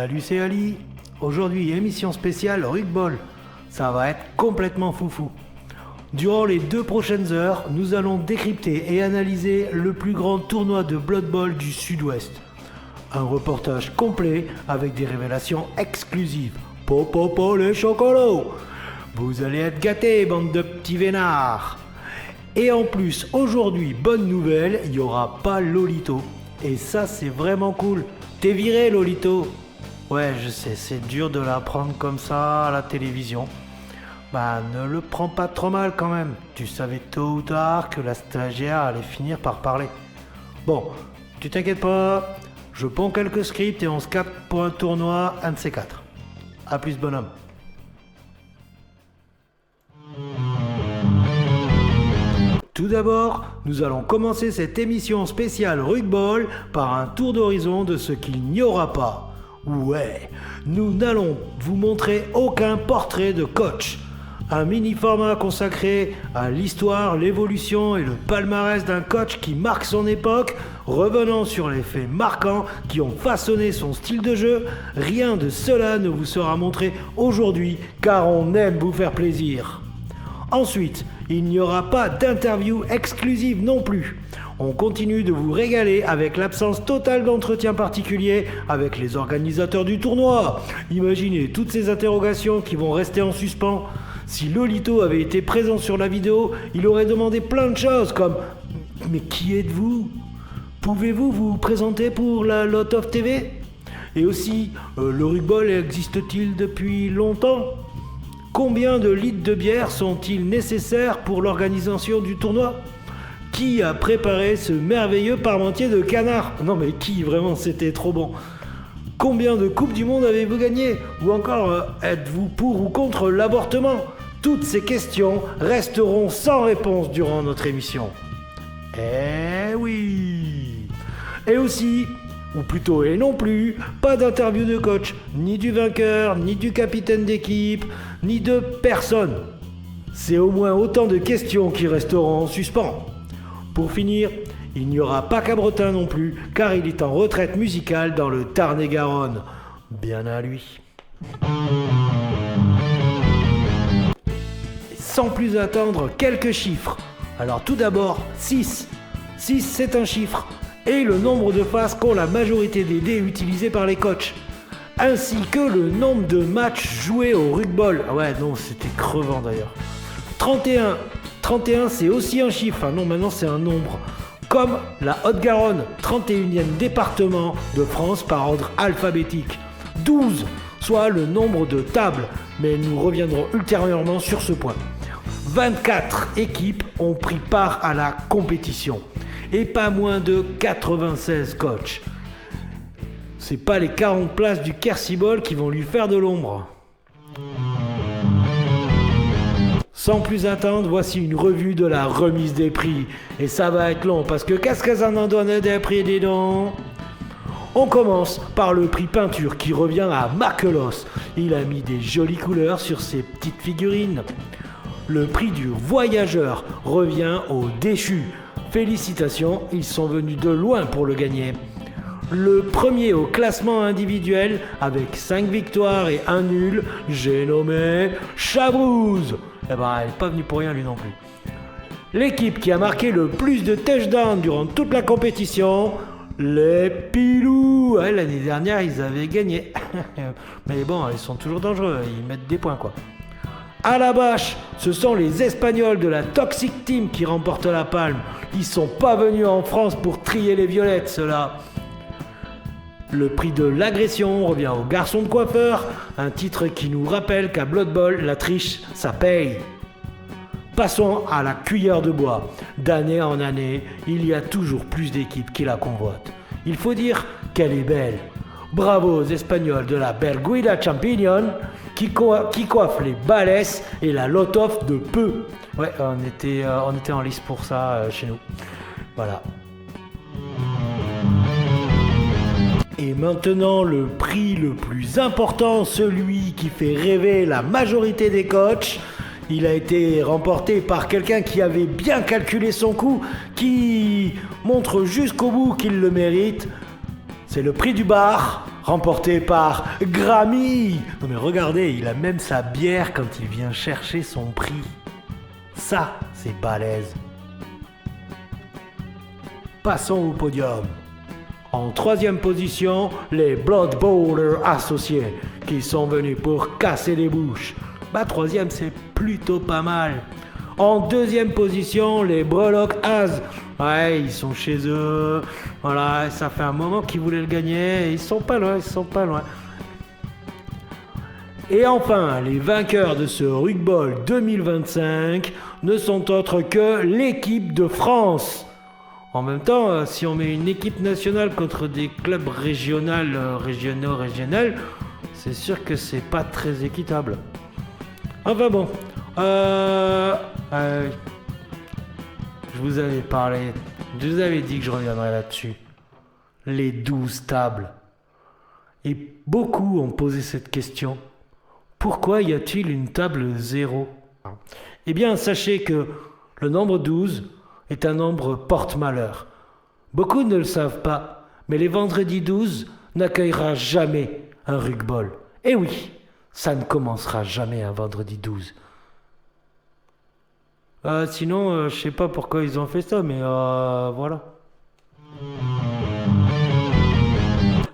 Salut, c'est Ali. Aujourd'hui, émission spéciale Rugball. Ça va être complètement foufou. Durant les 2 prochaines heures, nous allons décrypter et analyser le plus grand tournoi de Blood Bowl du Sud-Ouest. Un reportage complet avec des révélations exclusives. Po les chocolats. Vous allez être gâtés, bande de petits vénards. Et en plus, aujourd'hui, bonne nouvelle, il n'y aura pas Lolito. Et ça, c'est vraiment cool. T'es viré, Lolito. Ouais, je sais, c'est dur de l'apprendre comme ça à la télévision. Bah, ne le prends pas trop mal quand même. Tu savais tôt ou tard que la stagiaire allait finir par parler. Bon, tu t'inquiètes pas, je ponds quelques scripts et on se capte pour un tournoi, un de ces 4. A plus, bonhomme. Tout d'abord, nous allons commencer cette émission spéciale Rugball par un tour d'horizon de ce qu'il n'y aura pas. Ouais, nous n'allons vous montrer aucun portrait de coach. Un mini-format consacré à l'histoire, l'évolution et le palmarès d'un coach qui marque son époque, revenant sur les faits marquants qui ont façonné son style de jeu. Rien de cela ne vous sera montré aujourd'hui car on aime vous faire plaisir. Ensuite, il n'y aura pas d'interview exclusive non plus. On continue de vous régaler avec l'absence totale d'entretien particulier avec les organisateurs du tournoi. Imaginez toutes ces interrogations qui vont rester en suspens. Si Lolito avait été présent sur la vidéo, il aurait demandé plein de choses comme « Mais qui êtes-vous ? Pouvez-vous vous présenter pour la Lot of TV ? Et aussi, le Rugball existe-t-il depuis longtemps ? Combien de litres de bière sont-ils nécessaires pour l'organisation du tournoi ? Qui a préparé ce merveilleux parmentier de canard ? Non mais qui, vraiment, c'était trop bon. Combien de Coupes du Monde avez-vous gagné ? Ou encore, êtes-vous pour ou contre l'avortement ? Toutes ces questions resteront sans réponse durant notre émission. Eh oui ! Et aussi, ou plutôt et non plus, pas d'interview de coach, ni du vainqueur, ni du capitaine d'équipe, ni de personne. C'est au moins autant de questions qui resteront en suspens. Pour finir, il n'y aura pas Cabretin non plus, car il est en retraite musicale dans le Tarn-et-Garonne. Bien à lui. Sans plus attendre, quelques chiffres. Alors tout d'abord, 6. 6, c'est un chiffre. Et le nombre de phases qu'ont la majorité des dés utilisés par les coachs. Ainsi que le nombre de matchs joués au Rugball. Ouais, non, c'était crevant d'ailleurs. 31. 31, c'est aussi un chiffre. Ah non, maintenant c'est un nombre. Comme la Haute-Garonne, 31e département de France par ordre alphabétique. 12, soit le nombre de tables. Mais nous reviendrons ultérieurement sur ce point. 24 équipes ont pris part à la compétition. Et pas moins de 96 coachs. C'est pas les 40 places du Quercy Bowl qui vont lui faire de l'ombre. Sans plus attendre, voici une revue de la remise des prix. Et ça va être long parce que qu'est-ce que ça en donne des prix, dis donc ? On commence par le prix peinture qui revient à Markelos. Il a mis des jolies couleurs sur ses petites figurines. Le prix du voyageur revient aux déchus. Félicitations, ils sont venus de loin pour le gagner. Le premier au classement individuel, avec 5 victoires et 1 nul, j'ai nommé Chabrouze. Eh ben, elle n'est pas venue pour rien lui non plus. L'équipe qui a marqué le plus de touchdowns durant toute la compétition, les Pilous. Ouais, l'année dernière, ils avaient gagné. Mais bon, ils sont toujours dangereux, ils mettent des points quoi. À la bâche, ce sont les Espagnols de la Toxic Team qui remportent la palme. Ils sont pas venus en France pour trier les violettes, ceux-là. Le prix de l'agression revient au garçon de coiffeur, un titre qui nous rappelle qu'à Blood Bowl, la triche, ça paye. Passons à la cuillère de bois. D'année en année, il y a toujours plus d'équipes qui la convoitent. Il faut dire qu'elle est belle. Bravo aux Espagnols de la Berguida Champion qui coiffent les balès et la lot-off de peu. Ouais, on était en lice pour ça chez nous. Voilà. Et maintenant, le prix le plus important, celui qui fait rêver la majorité des coachs. Il a été remporté par quelqu'un qui avait bien calculé son coup, qui montre jusqu'au bout qu'il le mérite. C'est le prix du bar. remporté par Grammy. Non mais regardez, il a même sa bière quand il vient chercher son prix. Ça, c'est balèze. Passons au podium. En troisième position, les Blood Bowler associés, qui sont venus pour casser les bouches. Troisième, c'est plutôt pas mal. En deuxième position, les Brelock As. Ouais, ils sont chez eux. Voilà, ça fait un moment qu'ils voulaient le gagner. Ils sont pas loin. Et enfin, les vainqueurs de ce Rugball 2025 ne sont autres que l'équipe de France. En même temps, si on met une équipe nationale contre des clubs régionaux, c'est sûr que c'est pas très équitable. Enfin bon, je vous avais dit que je reviendrais là-dessus. Les 12 tables. Et beaucoup ont posé cette question. Pourquoi y a-t-il une table 0 ? Eh bien, sachez que le nombre 12 est un nombre porte-malheur. Beaucoup ne le savent pas, mais les vendredis 12 n'accueillera jamais un rugball. Eh oui, ça ne commencera jamais un vendredi 12. Sinon, je sais pas pourquoi ils ont fait ça, mais voilà.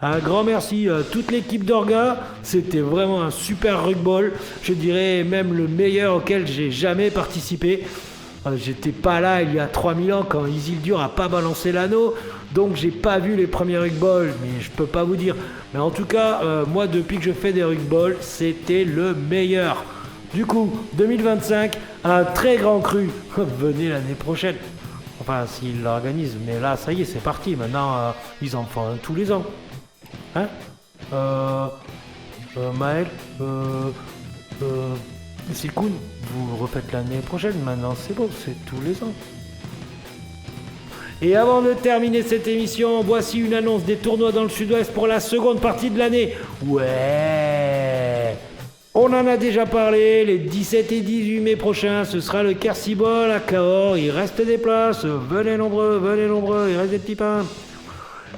Un grand merci à toute l'équipe d'Orga, c'était vraiment un super rugball, je dirais même le meilleur auquel j'ai jamais participé. J'étais pas là il y a 3000 ans quand Isildur a pas balancé l'anneau, donc j'ai pas vu les premiers rugballs, mais je peux pas vous dire. Mais en tout cas, moi depuis que je fais des rugballs, c'était le meilleur. Du coup, 2025, un très grand cru. Venez l'année prochaine. Enfin, s'ils l'organisent, mais là, ça y est, c'est parti. Maintenant, ils en font un tous les ans. Hein Maël c'est cool, vous refaites l'année prochaine, maintenant c'est bon, c'est tous les ans. Et avant de terminer cette émission, voici une annonce des tournois dans le sud-ouest pour la seconde partie de l'année. Ouais, on en a déjà parlé, les 17 et 18 mai prochains, ce sera le Quercy Ball à Cahors, il reste des places, venez nombreux, il reste des petits pains.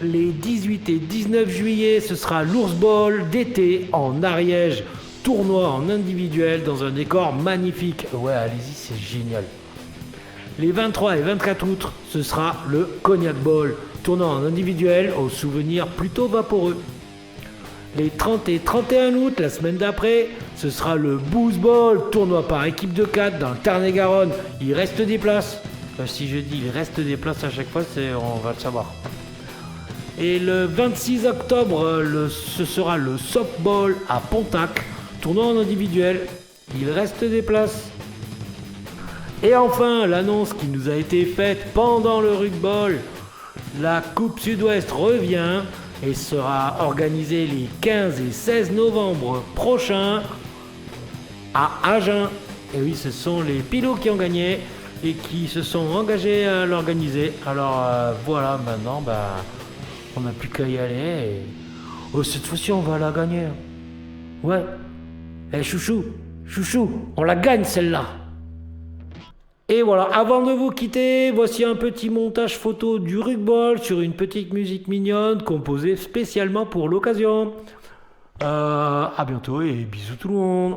Les 18 et 19 juillet, ce sera l'Ours Ball d'été en Ariège. Tournoi en individuel dans un décor magnifique. Ouais, allez-y, c'est génial. Les 23 et 24 août, ce sera le Cognac Ball. Tournoi en individuel aux souvenirs plutôt vaporeux. Les 30 et 31 août, la semaine d'après, ce sera le Booze Ball. Tournoi par équipe de 4 dans le Tarn-et-Garonne. Il reste des places. Si je dis il reste des places à chaque fois, on va le savoir. Et le 26 octobre, ce sera le Softball à Pontac. Tournoi en individuel, il reste des places. Et enfin, l'annonce qui nous a été faite pendant le rugball, la Coupe Sud-Ouest revient et sera organisée les 15 et 16 novembre prochains à Agen. Et oui, ce sont les pilots qui ont gagné et qui se sont engagés à l'organiser. Alors voilà, maintenant, on n'a plus qu'à y aller. Et... cette fois-ci, on va la gagner. Ouais. Chouchou, on la gagne celle-là. Et voilà, avant de vous quitter, voici un petit montage photo du rugball sur une petite musique mignonne composée spécialement pour l'occasion. À bientôt et bisous tout le monde.